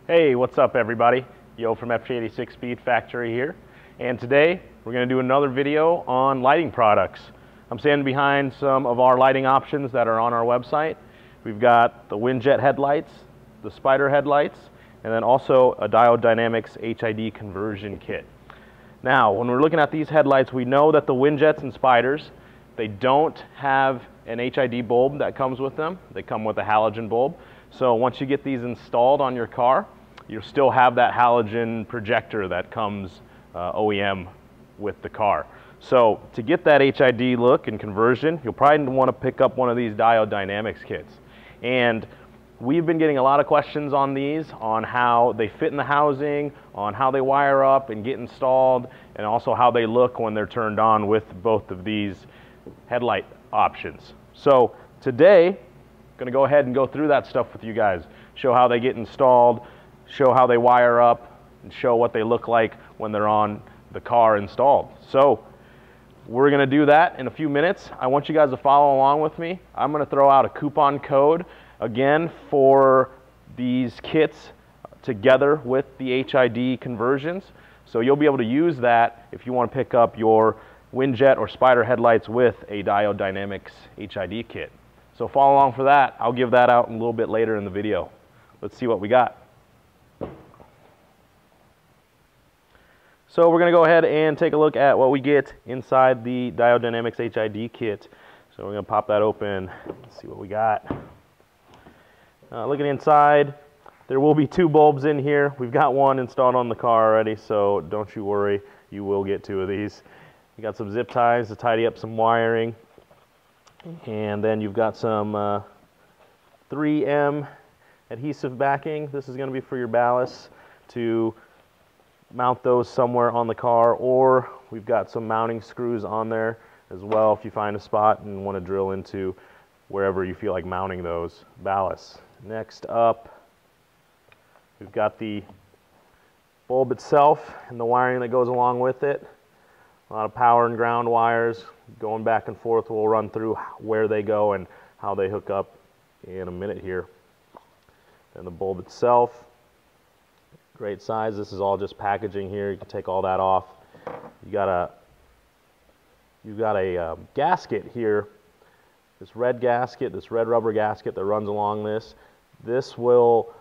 Hey, what's up everybody? Yo from F86 Speed Factory here. And today we're going to do another video on lighting products. I'm standing behind some of our lighting options that are on our website. We've got the Winjet headlights, the Spyder headlights, and then also a Diode Dynamics HID conversion kit. Now, when we're looking at these headlights, we know that the Winjets and Spyders, they don't have an HID bulb that comes with them. They come with a halogen bulb. So once you get these installed on your car, you'll still have that halogen projector that comes OEM with the car. So to get that HID look and conversion, you'll probably want to pick up one of these Diode Dynamics kits. And we've been getting a lot of questions on these, on how they fit in the housing, on how they wire up and get installed, and also how they look when they're turned on with both of these headlight options. So today, I'm going to go ahead and go through that stuff with you guys, show how they get installed, show how they wire up, and show what they look like when they're on the car installed. So we're going to do that in a few minutes. I want you guys to follow along with me. I'm going to throw out a coupon code again for these kits together with the HID conversions. So you'll be able to use that if you want to pick up your Winjet or Spyder headlights with a Diode Dynamics HID kit. So follow along for that. I'll give that out a little bit later in the video. Let's see what we got. So we're going to go ahead and take a look at what we get inside the Diode Dynamics HID kit. So we're going to pop that open, let's see what we got. Looking inside, there will be two bulbs in here. We've got one installed on the car already, so don't you worry, you will get two of these. You got some zip ties to tidy up some wiring, and then you've got some 3M adhesive backing. This is going to be for your ballast to mount those somewhere on the car, or we've got some mounting screws on there as well if you find a spot and want to drill into wherever you feel like mounting those ballasts. Next up, we've got the bulb itself and the wiring that goes along with it. A lot of power and ground wires going back and forth. We'll run through where they go and how they hook up in a minute here. And the bulb itself, great size. This is all just packaging here. You can take all that off. You've got a gasket here. This red gasket, this red rubber gasket that runs along this. This will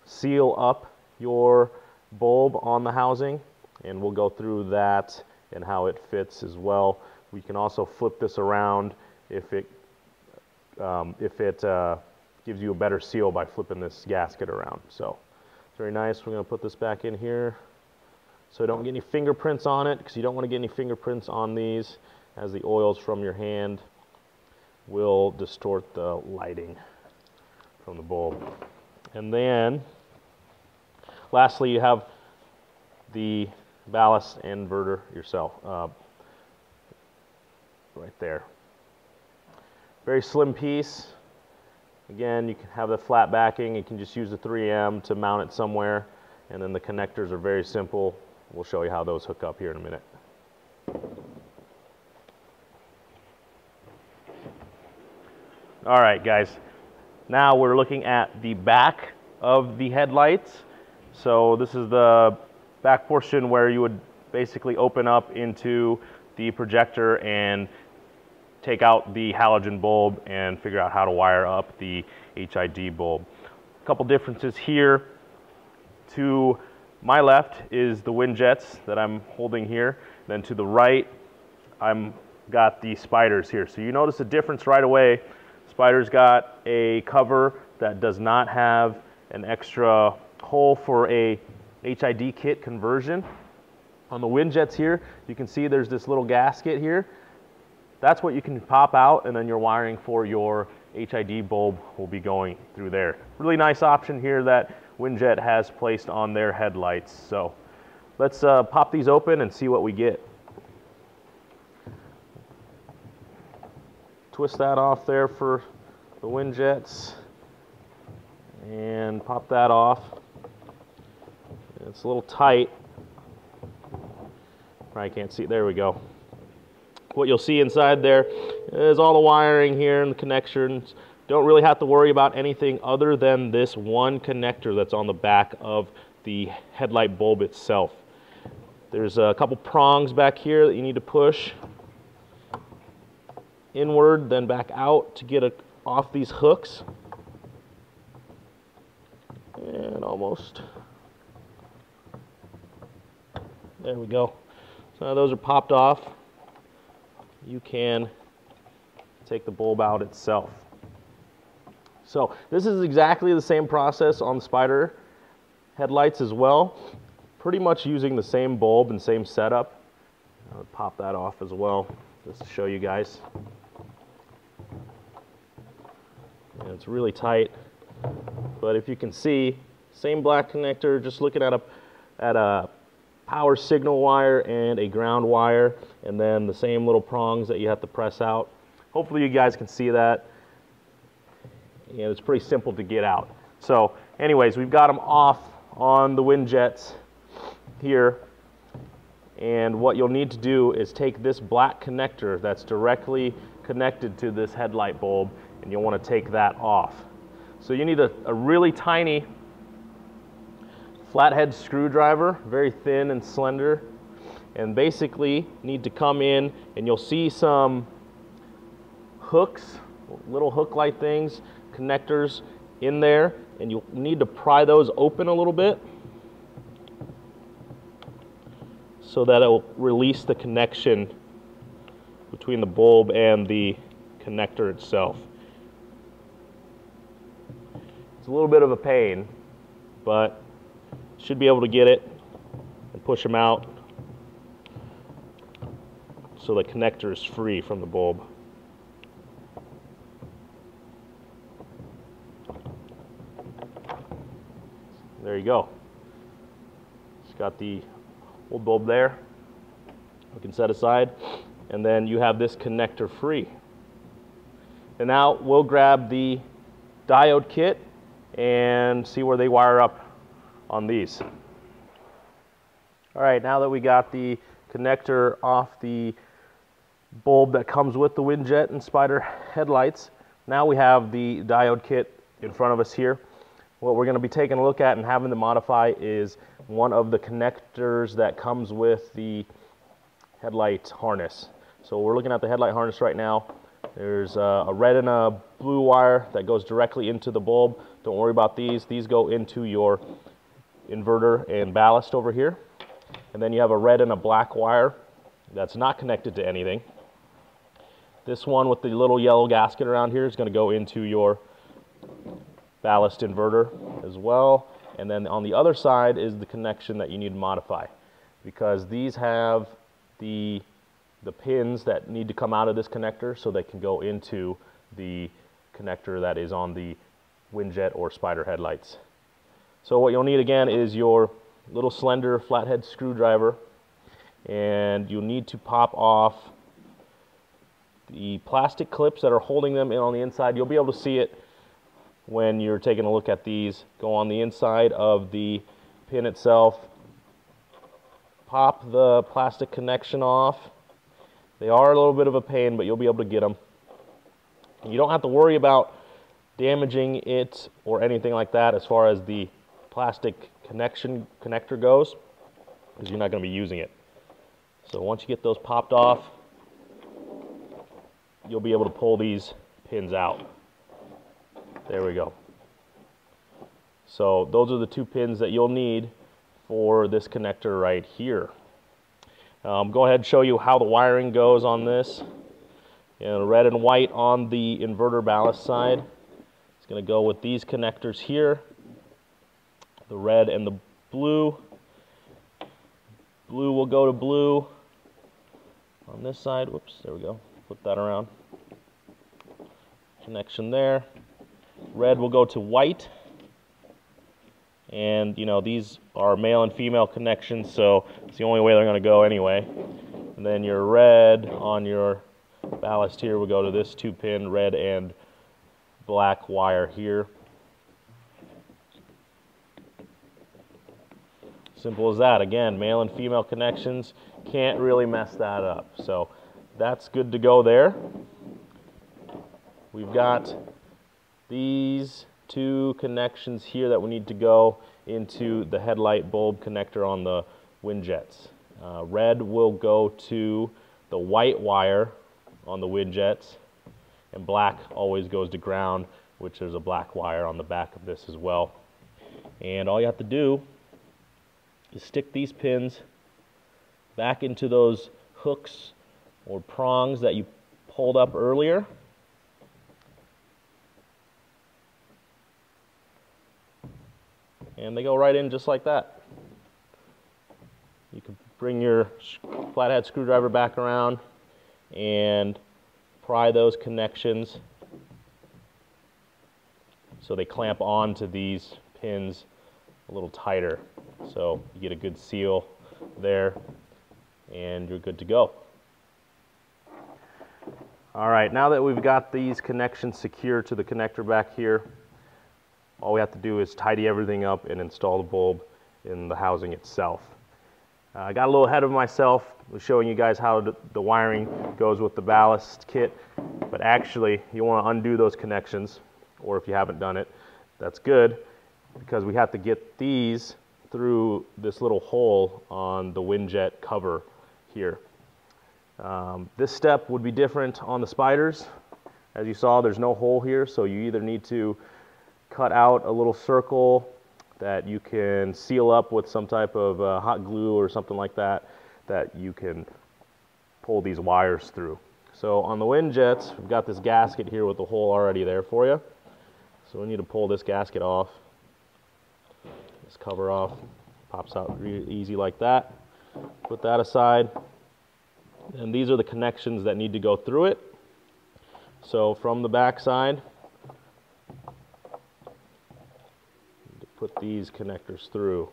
seal up your bulb on the housing, and we'll go through that and how it fits as well. We can also flip this around if it gives you a better seal by flipping this gasket around. So very nice. We're going to put this back in here so don't get any fingerprints on it, because you don't want to get any fingerprints on these, as the oils from your hand will distort the lighting from the bulb. And then lastly, you have the ballast inverter yourself right there. Very slim piece. Again, you can have the flat backing. You can just use the 3M to mount it somewhere, and then the connectors are very simple. We'll show you how those hook up here in a minute. All right, guys. Now we're looking at the back of the headlights. So this is the back portion where you would basically open up into the projector and take out the halogen bulb and figure out how to wire up the HID bulb. A couple differences here. To my left is the Winjets that I'm holding here. Then to the right, I've got the Spyders here. So you notice a difference right away. Spyder's got a cover that does not have an extra hole for a HID kit conversion. On the Winjets here, you can see there's this little gasket here. That's what you can pop out, and then your wiring for your HID bulb will be going through there. Really nice option here that Winjet has placed on their headlights. So let's pop these open and see what we get. Twist that off there for the Winjets and pop that off. It's a little tight. Probably can't see. There we go. What you'll see inside there is all the wiring here and the connections don't really have to worry about anything other than this one connector that's on the back of the headlight bulb itself. There's a couple prongs back here that you need to push inward, then back out to get off these hooks. And almost. There we go. So now those are popped off. You can take the bulb out itself. So this is exactly the same process on the Spyder headlights as well. Pretty much using the same bulb and same setup. I'll pop that off as well, just to show you guys. And it's really tight, but if you can see, same black connector, just looking at a power signal wire and a ground wire, and then the same little prongs that you have to press out. Hopefully you guys can see that. And it's pretty simple to get out. So anyways, we've got them off on the Winjets here, and what you'll need to do is take this black connector that's directly connected to this headlight bulb, and you'll want to take that off. So you need a really tiny flathead screwdriver, very thin and slender, and basically need to come in, and you'll see some hooks, little hook-like things, connectors in there, and you'll need to pry those open a little bit so that it will release the connection between the bulb and the connector itself. It's a little bit of a pain, but should be able to get it and push them out so the connector is free from the bulb. There you go. It's got the old bulb there. We can set aside, and then you have this connector free. And now we'll grab the diode kit and see where they wire up on these. All right, now that we got the connector off the bulb that comes with the Winjet and Spyder headlights, now we have the diode kit in front of us here. What we're going to be taking a look at and having to modify is one of the connectors that comes with the headlight harness. So we're looking at the headlight harness right now. There's a red and a blue wire that goes directly into the bulb. Don't worry about these. These go into your inverter and ballast over here. And then you have a red and a black wire that's not connected to anything. This one with the little yellow gasket around here is going to go into your ballast inverter as well. And then on the other side is the connection that you need to modify, because these have the pins that need to come out of this connector so they can go into the connector that is on the Winjet or Spyder headlights. So what you'll need again is your little slender flathead screwdriver, and you'll need to pop off the plastic clips that are holding them in on the inside. You'll be able to see it when you're taking a look at these. Go on the inside of the pin itself, pop the plastic connection off. They are a little bit of a pain, but you'll be able to get them. You don't have to worry about damaging it or anything like that as far as the plastic connector goes, because you're not going to be using it. So once you get those popped off, you'll be able to pull these pins out. There we go. So those are the two pins that you'll need for this connector right here. Go ahead and show you how the wiring goes on this. Red and white on the inverter ballast side. It's going to go with these connectors here. The red and the blue. Blue will go to blue on this side. Whoops, there we go. Flip that around. Connection there. Red will go to white. And you know, these are male and female connections, so it's the only way they're going to go anyway. And then your red on your ballast here will go to this 2-pin red and black wire here. Simple as that. Again, male and female connections, can't really mess that up. So that's good to go there. We've got these two connections here that we need to go into the headlight bulb connector on the Winjets. Red will go to the white wire on the Winjets, and black always goes to ground, which there's a black wire on the back of this as well. And all you have to do is stick these pins back into those hooks or prongs that you pulled up earlier. And they go right in just like that. You can bring your flathead screwdriver back around and pry those connections so they clamp onto these pins a little tighter. So you get a good seal there and you're good to go. All right, now that we've got these connections secure to the connector back here, all we have to do is tidy everything up and install the bulb in the housing itself. I got a little ahead of myself. I was showing you guys how the wiring goes with the ballast kit, but actually you want to undo those connections, or if you haven't done it, that's good, because we have to get these through this little hole on the Winjet cover here. This step would be different on the Spyders. As you saw, there's no hole here, so you either need to cut out a little circle that you can seal up with some type of hot glue or something like that, that you can pull these wires through. So on the Winjets, we've got this gasket here with the hole already there for you. So we need to pull this gasket off, this cover off, pops out really easy like that. Put that aside, and these are the connections that need to go through it. So from the back side, put these connectors through.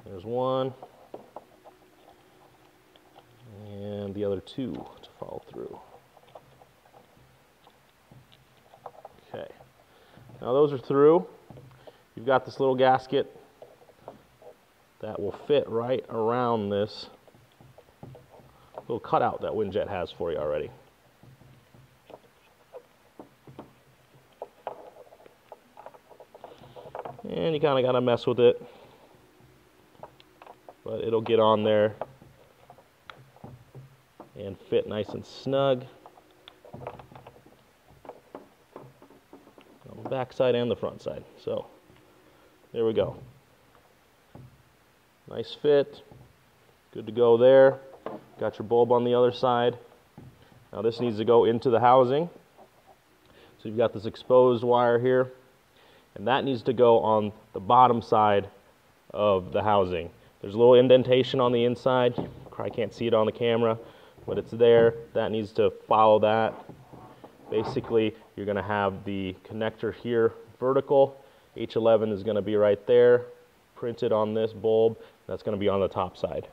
There's one, and the other two to follow through. Okay, now those are through. You've got this little gasket that will fit right around this little cutout that Winjet has for you already. And you kind of got to mess with it, but it'll get on there and fit nice and snug on the back side and the front side. So there we go. Nice fit, good to go there. Got your bulb on the other side. Now this needs to go into the housing. So you've got this exposed wire here, and that needs to go on the bottom side of the housing. There's a little indentation on the inside. You probably can't see it on the camera, but it's there. That needs to follow that. Basically, you're going to have the connector here vertical. H11 is going to be right there, printed on this bulb. That's going to be on the top side.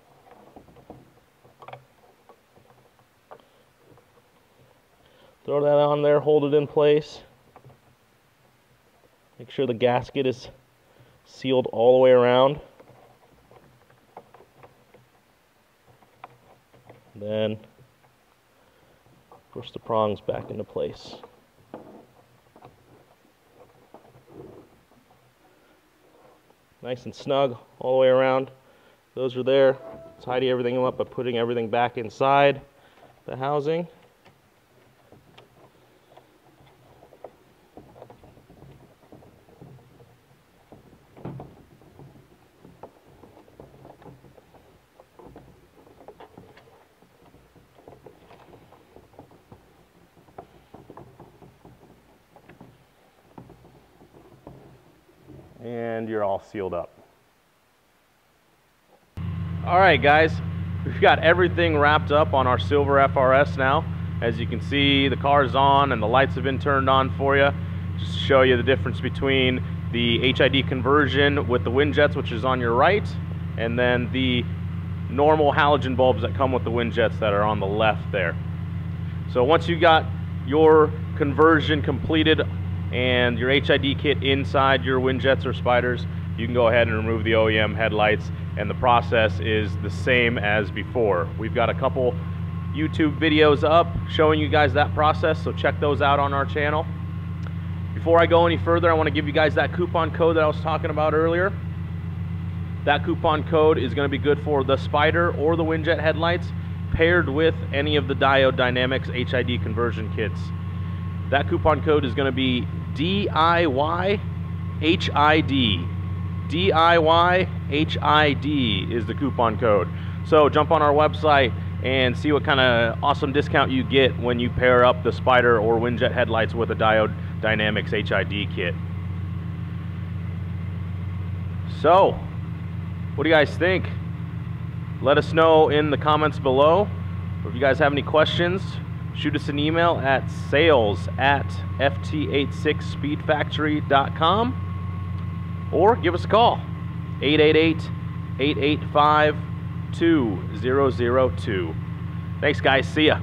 Throw that on there, hold it in place. Make sure the gasket is sealed all the way around. Then push the prongs back into place. Nice and snug all the way around. Those are there. Tidy everything up by putting everything back inside the housing. And you're all sealed up. All right, guys, we've got everything wrapped up on our silver FRS now. As you can see, the car's on and the lights have been turned on for you. Just to show you the difference between the HID conversion with the Winjets, which is on your right, and then the normal halogen bulbs that come with the Winjets that are on the left there. So once you got your conversion completed and your HID kit inside your Winjets or Spyders, you can go ahead and remove the OEM headlights, and the process is the same as before. We've got a couple YouTube videos up showing you guys that process, so check those out on our channel. Before I go any further, I want to give you guys that coupon code that I was talking about earlier. That coupon code is going to be good for the Spyder or the Winjet headlights paired with any of the Diode Dynamics HID conversion kits. That coupon code is going to be DIYHID. DIYHID is the coupon code. So jump on our website and see what kind of awesome discount you get when you pair up the Spyder or Winjet headlights with a Diode Dynamics HID kit. So, what do you guys think? Let us know in the comments below. Or if you guys have any questions, shoot us an email at sales@ft86speedfactory.com or give us a call, 888-885-2002. Thanks guys, see ya.